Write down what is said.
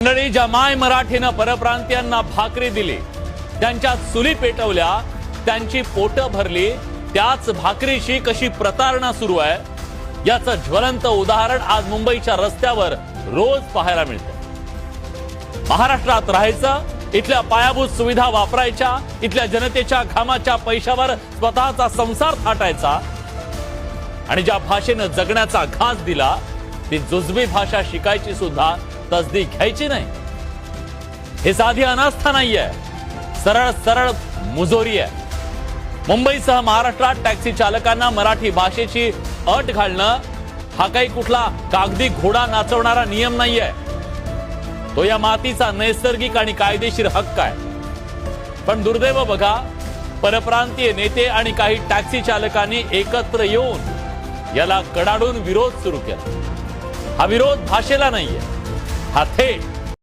मंडळी, ज्या माय मराठीनं परप्रांतीयांना भाकरी दिली, त्यांच्या चुली पेटवल्या, त्यांची पोटं भरली, त्याच भाकरीशी कशी प्रतारणा सुरू आहे याचं ज्वलंत उदाहरण आज मुंबईच्या रस्त्यावर रोज पाहायला मिळतं। महाराष्ट्रात राहायचं, इथल्या पायाभूत सुविधा वापरायच्या, इथल्या जनतेच्या घामाच्या पैशावर स्वतःचा संसार थाटायचा आणि ज्या भाषेनं जगण्याचा घास दिला ती जुजबी भाषा शिकायची सुद्धा तसदी घ्यायची नाही। हे साधी अनास्था नाहीये, सरळ सरळ मुजोरी आहे। मुंबईसह महाराष्ट्रात टॅक्सी चालकांना मराठी भाषेची अट घालणं हा काही कुठला कागदी घोडा नाचवणारा नियम नाहीये, तो या मातीचा नैसर्गिक आणि कायदेशीर हक्क आहे। पण दुर्दैव बघा, परप्रांतीय नेते आणि काही टॅक्सी चालकांनी एकत्र येऊन याला कडाडून विरोध सुरू केला। हा विरोध भाषेला नाहीये, हा थेट